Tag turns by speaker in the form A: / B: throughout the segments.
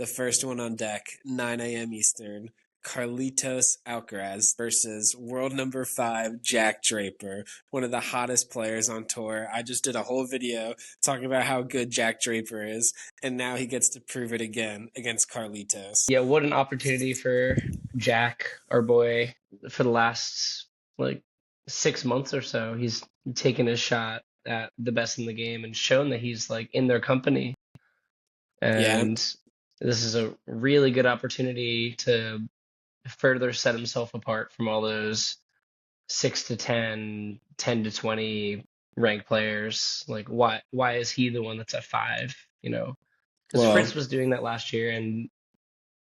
A: The first one on deck, 9 a.m. Eastern. Carlitos Alcaraz versus world number 5 Jack Draper, one of the hottest players on tour. I just did a whole video talking about how good Jack Draper is, and now he gets to prove it again against Carlitos.
B: Yeah, what an opportunity for Jack, our boy, for the last like 6 months or so. He's taken his shot at the best in the game and shown that he's like in their company.
A: Yeah,
B: And this is a really good opportunity to further set himself apart from all those 6 to 10, 10 to 20 ranked players. Like why is he the one that's at 5, you know? Because
A: well,
B: Fritz was doing that last year, and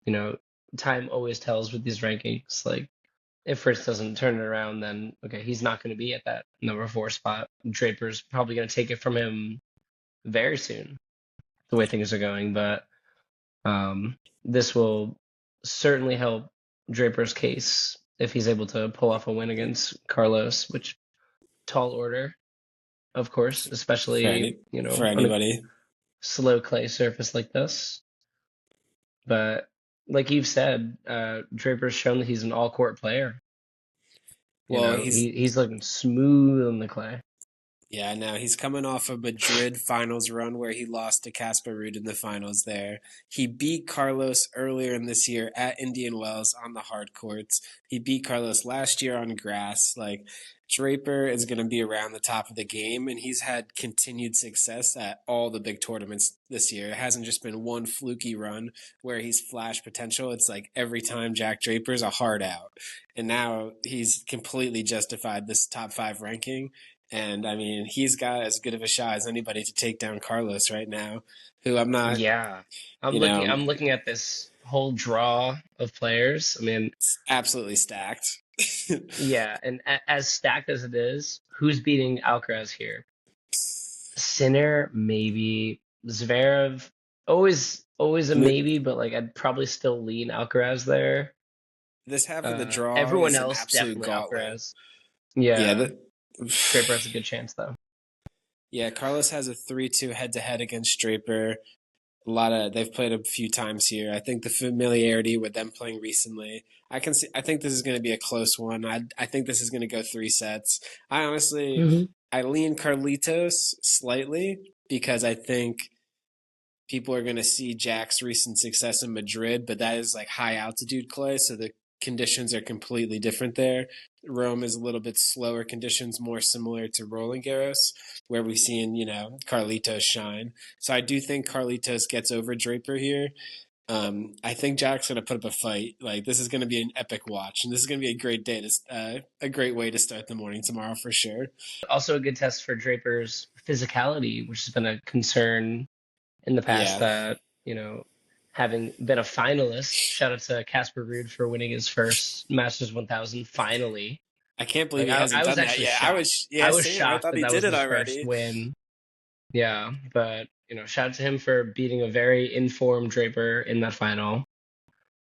B: you know, time always tells with these rankings. Like, if Fritz doesn't turn it around, then okay, he's not going to be at that number 4 spot. Draper's probably going to take it from him very soon, the way things are going. But this will certainly help Draper's case if he's able to pull off a win against Carlos, which tall order, of course,
A: for
B: especially,
A: any for
B: on a
A: anybody.
B: slow clay surface like this. But like you've said, Draper's shown that he's an all-court player.
A: Well,
B: He's looking smooth on the clay.
A: yeah, no, he's coming off a Madrid finals run where he lost to Casper Ruud in the finals there. He beat Carlos earlier in this year at Indian Wells on the hard courts. He beat Carlos last year on grass. Like, Draper is going to be around the top of the game, and he's had continued success at all the big tournaments this year. It hasn't just been one fluky run where he's flashed potential. It's like every time Jack Draper's a hard out. And now he's completely justified this top 5 ranking. And I mean, he's got as good of a shot as anybody to take down Carlos right now, who I'm not,
B: Yeah.
A: you know,
B: I'm looking at this whole draw of players. I mean,
A: absolutely stacked.
B: yeah, and as stacked as it is, who's beating Alcaraz here? Sinner, maybe. Zverev, always a maybe, but like I'd probably still lean Alcaraz there.
A: This half of the draw
B: Everyone
A: is an
B: else
A: absolute
B: definitely
A: gauntlet.
B: Alcaraz.
A: Yeah,
B: Yeah, Draper has a good chance though.
A: yeah. Carlos has a 3-2 head-to-head against Draper. They've played a few times here. I think the familiarity with them playing recently, I can see. I think this is going to be a close one. I think this is going to go 3 sets. I honestly,
B: Hmm.
A: I lean Carlitos slightly because I think people are going to see Jack's recent success in Madrid, but that is like high altitude clay, so the conditions are completely different there. Rome is a little bit slower conditions, more similar to Roland Garros, where we've seen, Carlitos shine. So I do think Carlitos gets over Draper here. I think Jack's going to put up a fight. Like, this is going to be an epic watch, and this is going to be a great day a great way to start the morning tomorrow for sure.
B: Also a good test for Draper's physicality, which has been a concern in the past.
A: Yeah,
B: That having been a finalist, shout out to Casper Ruud for winning his first Masters 1000 finally.
A: I can't believe
B: Like
A: he hasn't
B: I was
A: done that
B: actually
A: yet.
B: shocked.
A: Yeah,
B: I was
A: same. I
B: shocked
A: thought
B: that
A: he
B: that
A: did
B: was
A: it
B: his first
A: already.
B: win. Yeah, but shout out to him for beating a very informed Draper in that final.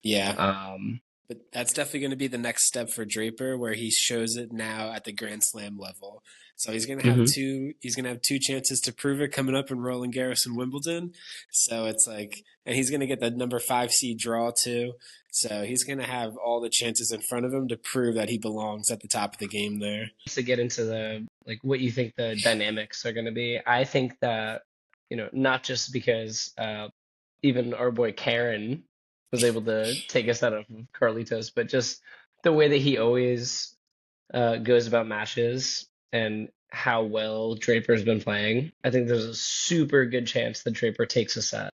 A: Yeah.
B: Um,
A: But that's definitely going to be the next step for Draper, where he shows it now at the Grand Slam level. So he's going to have
B: mhm.
A: two. He's going to have two chances to prove it coming up in Roland Garros and Wimbledon. So it's like, and he's going to get the number 5 seed draw too. So he's going to have all the chances in front of him to prove that he belongs at the top of the game there.
B: To get into the like what you think the dynamics are going to be, I think that not just because even our boy Karen was able to take us out of Carlitos, but just the way that he always goes about matches and how well Draper's been playing. I think there's a super good chance that Draper takes a set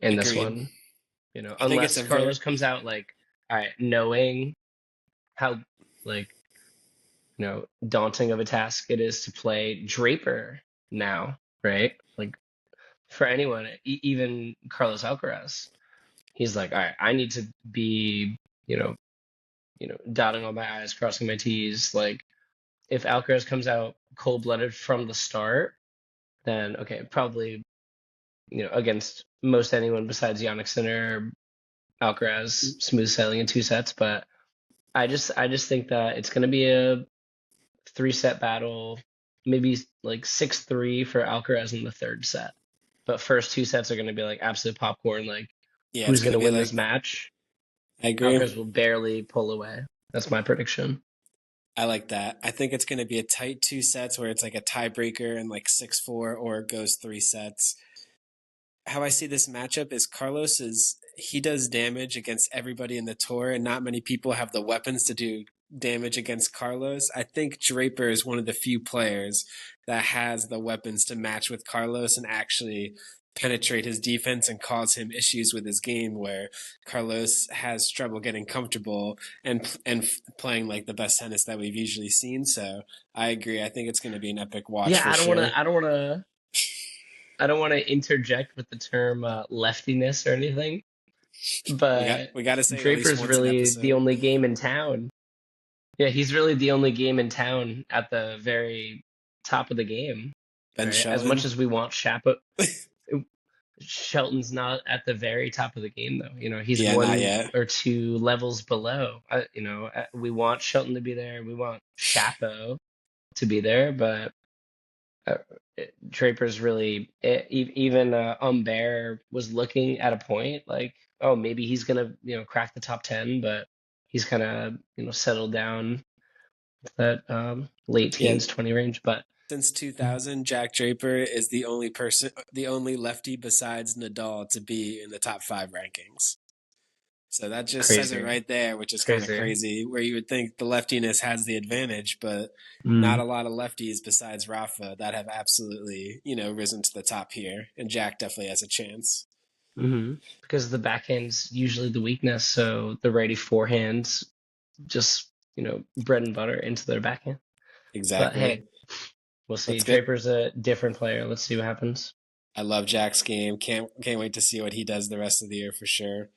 B: in this
A: Agreed.
B: one.
A: I think it's
B: Unless
A: a very
B: Carlos comes out like, all right, knowing how like daunting of a task it is to play Draper now, right? Like for anyone, even Carlos Alcaraz, he's like, all right, I need to be, you know, dotting all my I's, crossing my T's. Like if Alcaraz comes out cold-blooded from the start, then okay, probably, against most anyone besides Jannik Sinner, Alcaraz, smooth sailing in 2 sets. But I just think that it's going to be a 3 set battle, maybe like 6-3 for Alcaraz in the third set. But first 2 sets are going to be like absolute popcorn. Like
A: Yeah, it's
B: who's going
A: gonna
B: to
A: be
B: win this
A: like
B: match.
A: I agree.
B: Alcaraz will barely pull away. That's my prediction.
A: I like that. I think it's gonna be a tight two sets where it's like a tiebreaker and like 6-4 or it goes three sets. How I see this matchup is Carlos is he does damage against everybody in the tour, and not many people have the weapons to do damage against Carlos. I think Draper is one of the few players that has the weapons to match with Carlos and actually penetrate his defense and cause him issues with his game where Carlos has trouble getting comfortable and playing like the best tennis that we've usually seen. So I agree. I think it's going to be an epic watch
B: Yeah,
A: for sure.
B: I don't want to interject with the term leftiness or anything,
A: We got
B: but
A: we got to say it at least
B: Draper's
A: once an
B: really the
A: episode.
B: only game in town. Yeah, he's really the only game in town at the very top of the game,
A: Ben
B: right? As much
A: Shelton.
B: as we want Chapo, Shelton's not at the very top of the game though. He's
A: Yeah, not
B: one
A: yet.
B: or two levels below. We want Shelton to be there. We want Chapo to be there, but uh, Draper's really even Humbert was looking at a point like, oh, maybe he's gonna crack the top 10, but he's kind of settled down that late
A: Yeah,
B: teens 20 range. But
A: since 2000, Jack Draper is the only lefty besides Nadal to be in the top five rankings. So that just says it
B: crazy,
A: right there, which is kind of
B: crazy.
A: crazy, where you would think the leftiness has the advantage, but not
B: Mm.
A: a lot of lefties besides Rafa that have absolutely, risen to the top here. And Jack definitely has a chance.
B: Because the backhand's usually the weakness, so the righty forehands just bread and butter into their backhand. But
A: Exactly.
B: hey, we'll see.
A: Let's get
B: Draper's a different player. Let's see what happens.
A: I love Jack's game. Can't wait to see what he does the rest of the year for sure.